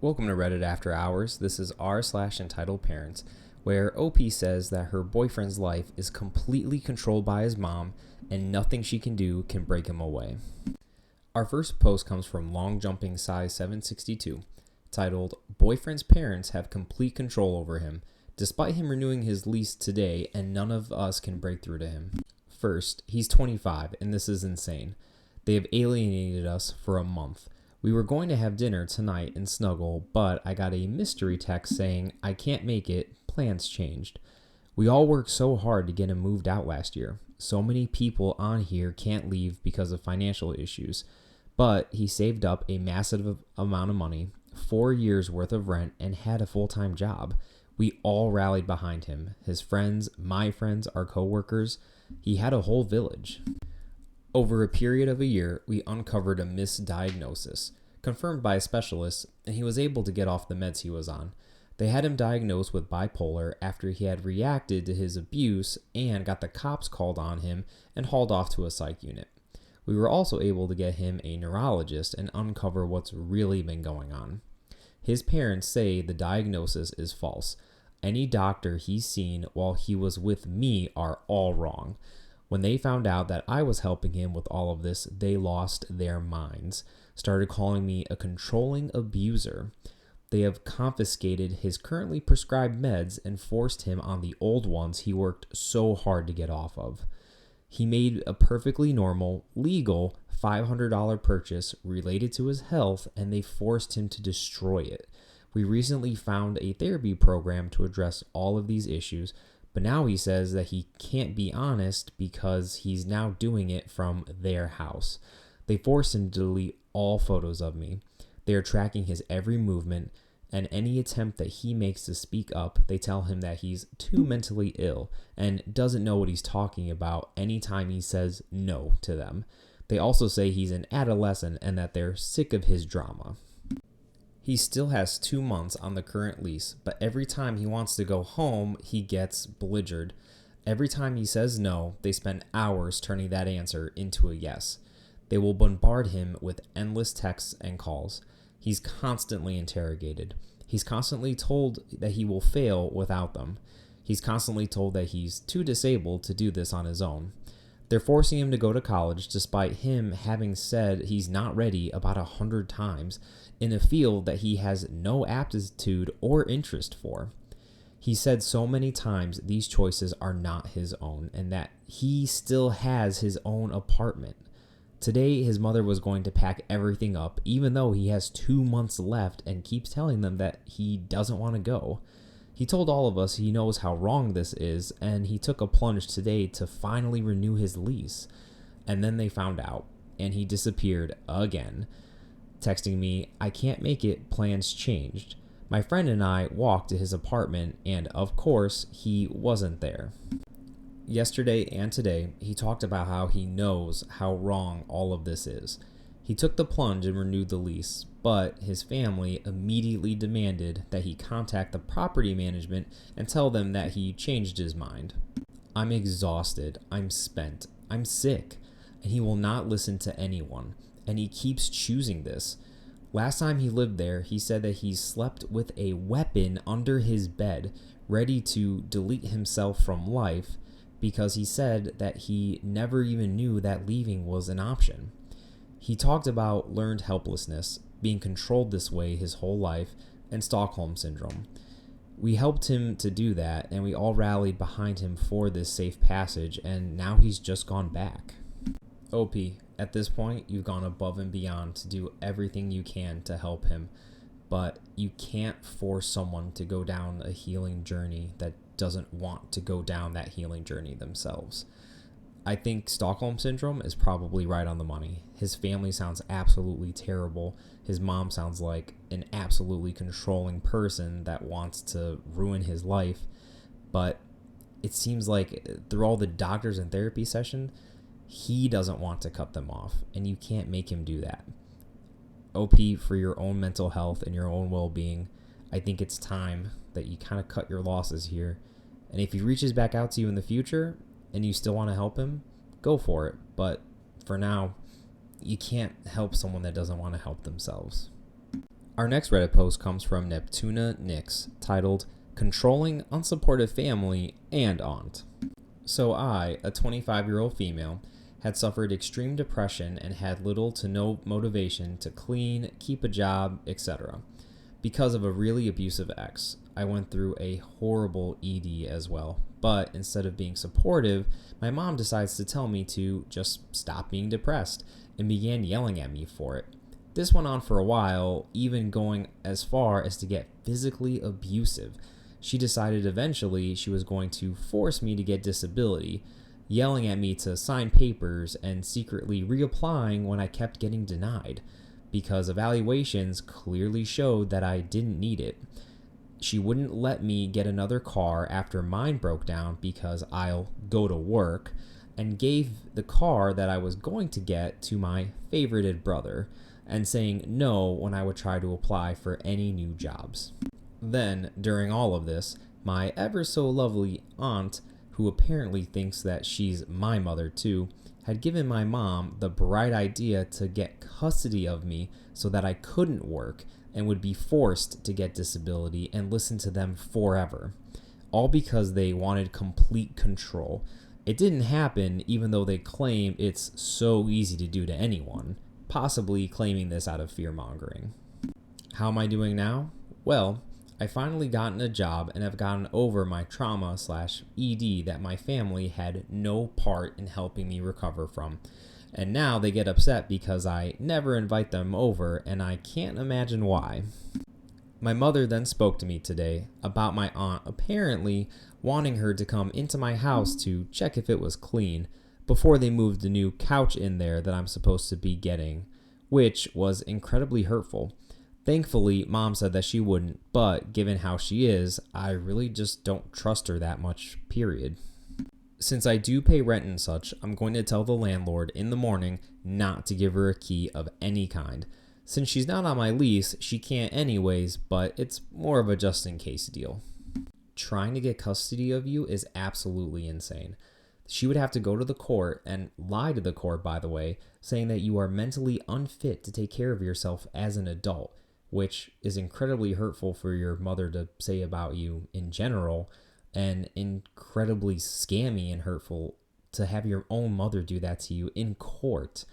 Welcome to Reddit After Hours. This is r/entitled parents, where OP says that her boyfriend's life is completely controlled by his mom and nothing she can do can break him away. Our first post comes from Long Jumping Size 762, titled, Boyfriend's parents have complete control over him, despite him renewing his lease today and none of us can break through to him. First, he's 25 and this is insane. They have alienated us for a month. We were going to have dinner tonight and snuggle, but I got a mystery text saying I can't make it, plans changed. We all worked so hard to get him moved out last year. So many people on here can't leave because of financial issues. But he saved up a massive amount of money, 4 years worth of rent, and had a full-time job. We all rallied behind him. His friends, my friends, our coworkers. He had a whole village. Over a period of a year, we uncovered a misdiagnosis, confirmed by a specialist, and he was able to get off the meds he was on. They had him diagnosed with bipolar after he had reacted to his abuse and got the cops called on him and hauled off to a psych unit. We were also able to get him a neurologist and uncover what's really been going on. His parents say the diagnosis is false. Any doctor he's seen while he was with me are all wrong. When they found out that I was helping him with all of this, they lost their minds, started calling me a controlling abuser. They have confiscated his currently prescribed meds and forced him on the old ones he worked so hard to get off of. He made a perfectly normal, legal $500 purchase related to his health, and they forced him to destroy it. We recently found a therapy program to address all of these issues, but now he says that he can't be honest because he's now doing it from their house. They forced him to delete all photos of me. They are tracking his every movement, and any attempt that he makes to speak up, they tell him that he's too mentally ill and doesn't know what he's talking about anytime he says no to them. They also say he's an adolescent and that they're sick of his drama. He still has 2 months on the current lease, but every time he wants to go home, he gets belligerent. Every time he says no, they spend hours turning that answer into a yes. They will bombard him with endless texts and calls. He's constantly interrogated. He's constantly told that he will fail without them. He's constantly told that he's too disabled to do this on his own. They're forcing him to go to college despite him having said he's not ready about 100 times in a field that he has no aptitude or interest for. He said so many times these choices are not his own and that he still has his own apartment. Today, his mother was going to pack everything up, even though he has 2 months left and keeps telling them that he doesn't want to go. He told all of us he knows how wrong this is, and he took a plunge today to finally renew his lease. And then they found out, and he disappeared again, texting me, I can't make it, plans changed. My friend and I walked to his apartment, and of course, he wasn't there. Yesterday and today, he talked about how he knows how wrong all of this is. He took the plunge and renewed the lease, but his family immediately demanded that he contact the property management and tell them that he changed his mind. I'm exhausted, I'm spent, I'm sick, and he will not listen to anyone, and he keeps choosing this. Last time he lived there, he said that he slept with a weapon under his bed, ready to delete himself from life, because he said that he never even knew that leaving was an option. He talked about learned helplessness, being controlled this way his whole life, and Stockholm Syndrome. We helped him to do that, and we all rallied behind him for this safe passage, and now he's just gone back. OP, at this point, you've gone above and beyond to do everything you can to help him, but you can't force someone to go down a healing journey that doesn't want to go down that healing journey themselves. I think Stockholm Syndrome is probably right on the money. His family sounds absolutely terrible. His mom sounds like an absolutely controlling person that wants to ruin his life. But it seems like through all the doctors and therapy session, he doesn't want to cut them off, and you can't make him do that. OP, for your own mental health and your own well-being, I think it's time that you kind of cut your losses here. And if he reaches back out to you in the future and you still want to help him, go for it. But for now, you can't help someone that doesn't want to help themselves. Our next Reddit post comes from Neptuna Nix, titled Controlling Unsupportive Family and Aunt. So I, a 25-year-old female, had suffered extreme depression and had little to no motivation to clean, keep a job, etc. Because of a really abusive ex. I went through a horrible ED as well, but instead of being supportive, my mom decides to tell me to just stop being depressed and began yelling at me for it. This went on for a while, even going as far as to get physically abusive. She decided eventually she was going to force me to get disability, yelling at me to sign papers and secretly reapplying when I kept getting denied, because evaluations clearly showed that I didn't need it. She wouldn't let me get another car after mine broke down because I'll go to work, and gave the car that I was going to get to my favorited brother, and saying no when I would try to apply for any new jobs. Then, during all of this, my ever so lovely aunt, who apparently thinks that she's my mother too, had given my mom the bright idea to get custody of me so that I couldn't work and would be forced to get disability and listen to them forever. All because they wanted complete control. It didn't happen, even though they claim it's so easy to do to anyone, possibly claiming this out of fear-mongering. How am I doing now? Well, I finally gotten a job and have gotten over my trauma/ED that my family had no part in helping me recover from. And now they get upset because I never invite them over, and I can't imagine why. My mother then spoke to me today about my aunt apparently wanting her to come into my house to check if it was clean before they moved the new couch in there that I'm supposed to be getting, which was incredibly hurtful. Thankfully, Mom said that she wouldn't, but given how she is, I really just don't trust her that much, period. Since I do pay rent and such, I'm going to tell the landlord in the morning not to give her a key of any kind. Since she's not on my lease, she can't anyways, but it's more of a just-in-case deal. Trying to get custody of you is absolutely insane. She would have to go to the court and lie to the court, by the way, saying that you are mentally unfit to take care of yourself as an adult, which is incredibly hurtful for your mother to say about you in general, and incredibly scammy and hurtful to have your own mother do that to you in court.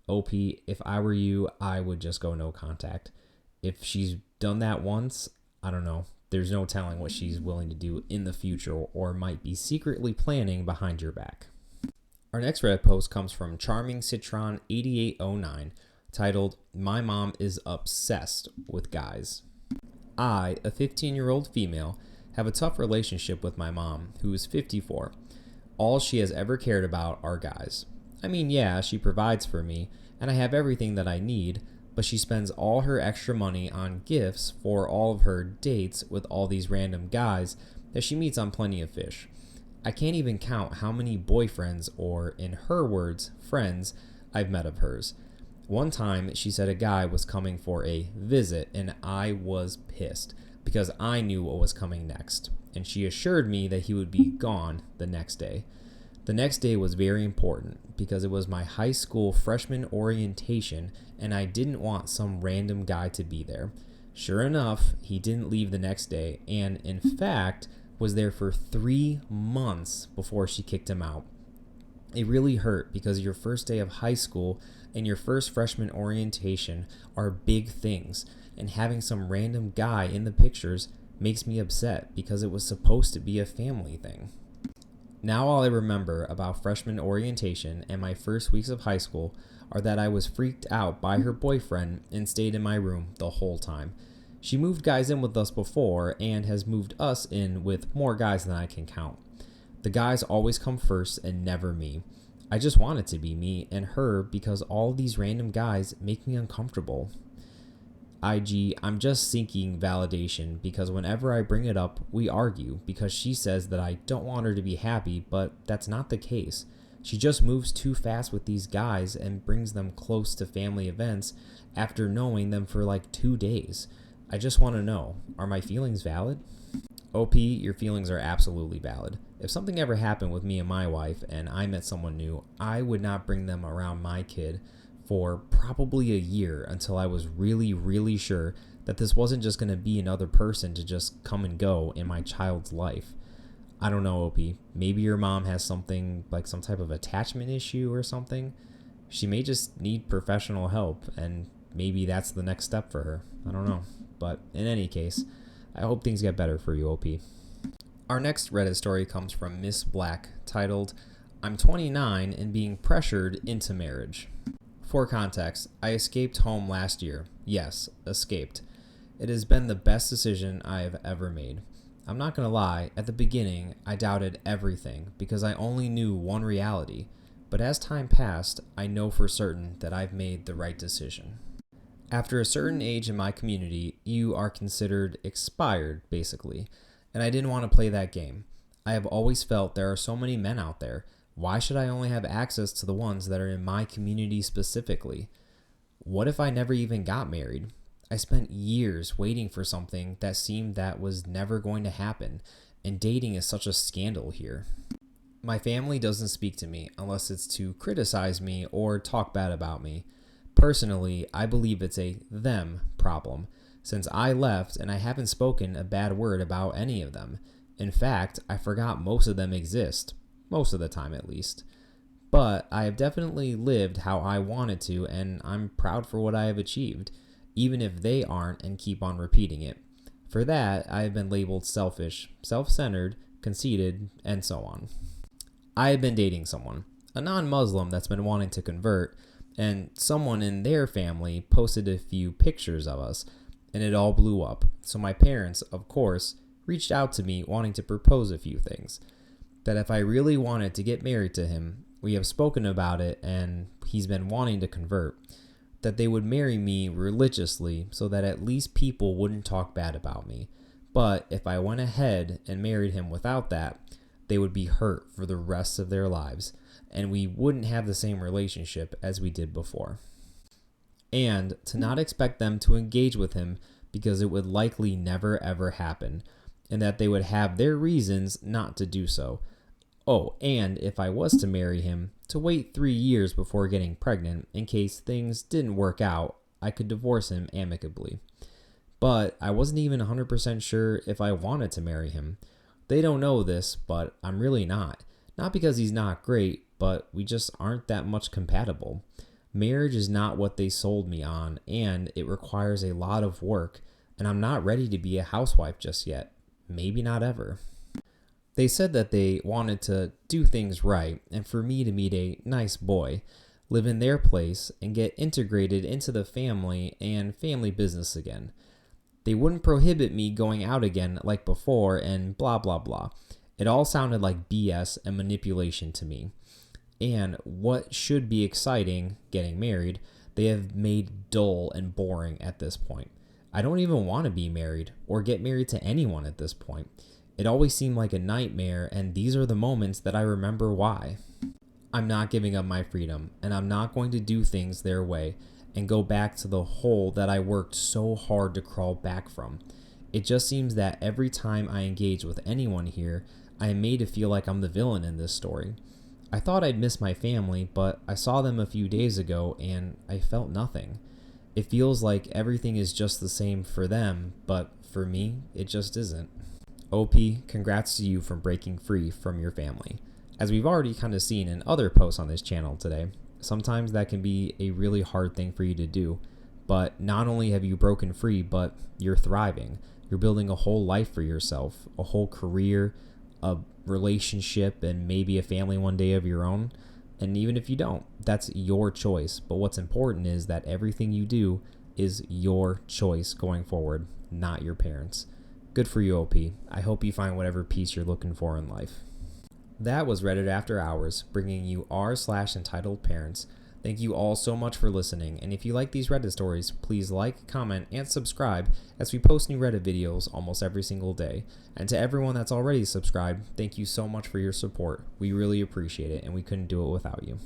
OP, if I were you, I would just go no contact. If she's done that once, I don't know. There's no telling what she's willing to do in the future or might be secretly planning behind your back. Our next Reddit post comes from Charming Citron 8809, titled, My Mom is Obsessed with Guys. I, a 15-year-old female, have a tough relationship with my mom, who is 54. All she has ever cared about are guys. I mean, yeah, she provides for me, and I have everything that I need, but she spends all her extra money on gifts for all of her dates with all these random guys that she meets on Plenty of Fish. I can't even count how many boyfriends, or in her words, friends, I've met of hers. One time, she said a guy was coming for a visit, and I was pissed because I knew what was coming next, and she assured me that he would be gone the next day. The next day was very important because it was my high school freshman orientation, and I didn't want some random guy to be there. Sure enough, he didn't leave the next day, and in fact, was there for 3 months before she kicked him out. It really hurt because your first day of high school and your first freshman orientation are big things, and having some random guy in the pictures makes me upset because it was supposed to be a family thing. Now all I remember about freshman orientation and my first weeks of high school are that I was freaked out by her boyfriend and stayed in my room the whole time. She moved guys in with us before and has moved us in with more guys than I can count. The guys always come first and never me. I just want it to be me and her because all these random guys make me uncomfortable. IG, I'm just seeking validation because whenever I bring it up, we argue because she says that I don't want her to be happy, but that's not the case. She just moves too fast with these guys and brings them close to family events after knowing them for like 2 days. I just want to know, are my feelings valid? OP, your feelings are absolutely valid. If something ever happened with me and my wife and I met someone new, I would not bring them around my kid for probably a year until I was really, really sure that this wasn't just going to be another person to just come and go in my child's life. I don't know, OP. Maybe your mom has something like some type of attachment issue or something. She may just need professional help, and maybe that's the next step for her. I don't know. But in any case, I hope things get better for you, OP. Our next Reddit story comes from Miss Black, titled, I'm 29 and being pressured into marriage. For context, I escaped home last year. Yes, escaped. It has been the best decision I have ever made. I'm not going to lie, at the beginning, I doubted everything because I only knew one reality. But as time passed, I know for certain that I've made the right decision. After a certain age in my community, you are considered expired, basically. And I didn't want to play that game. I have always felt there are so many men out there. Why should I only have access to the ones that are in my community specifically? What if I never even got married? I spent years waiting for something that seemed that was never going to happen, and dating is such a scandal here. My family doesn't speak to me unless it's to criticize me or talk bad about me. Personally, I believe it's a them problem, since I left and I haven't spoken a bad word about any of them. In fact, I forgot most of them exist, most of the time at least. But I have definitely lived how I wanted to, and I'm proud for what I have achieved, even if they aren't and keep on repeating it. For that, I have been labeled selfish, self-centered, conceited, and so on. I have been dating someone, a non-Muslim that's been wanting to convert, and someone in their family posted a few pictures of us, and it all blew up. So my parents, of course, reached out to me wanting to propose a few things. That if I really wanted to get married to him, we have spoken about it and he's been wanting to convert, that they would marry me religiously so that at least people wouldn't talk bad about me. But if I went ahead and married him without that, they would be hurt for the rest of their lives, and we wouldn't have the same relationship as we did before. And to not expect them to engage with him because it would likely never ever happen, and that they would have their reasons not to do so. Oh, and if I was to marry him, to wait 3 years before getting pregnant in case things didn't work out, I could divorce him amicably. But I wasn't even 100% sure if I wanted to marry him. They don't know this, but I'm really not. Not because he's not great, but we just aren't that much compatible. Marriage is not what they sold me on, and it requires a lot of work, and I'm not ready to be a housewife just yet. Maybe not ever. They said that they wanted to do things right, and for me to meet a nice boy, live in their place, and get integrated into the family and family business again. They wouldn't prohibit me going out again like before and blah blah blah. It all sounded like BS and manipulation to me. And what should be exciting, getting married, they have made dull and boring at this point. I don't even want to be married or get married to anyone at this point. It always seemed like a nightmare, and these are the moments that I remember why. I'm not giving up my freedom, and I'm not going to do things their way and go back to the hole that I worked so hard to crawl back from. It just seems that every time I engage with anyone here, I am made to feel like I'm the villain in this story. I thought I'd miss my family, but I saw them a few days ago and I felt nothing. It feels like everything is just the same for them, but for me, it just isn't. OP, congrats to you for breaking free from your family. As we've already kind of seen in other posts on this channel today, sometimes that can be a really hard thing for you to do, but not only have you broken free, but you're thriving. You're building a whole life for yourself, a whole career, a relationship, and maybe a family one day of your own. And even if you don't, that's your choice. But what's important is that everything you do is your choice going forward, not your parents'. Good for you, OP. I hope you find whatever peace you're looking for in life. That was Reddit After Hours, bringing you r/entitled parents. Thank you all so much for listening, and if you like these Reddit stories, please like, comment, and subscribe as we post new Reddit videos almost every single day. And to everyone that's already subscribed, thank you so much for your support. We really appreciate it, and we couldn't do it without you.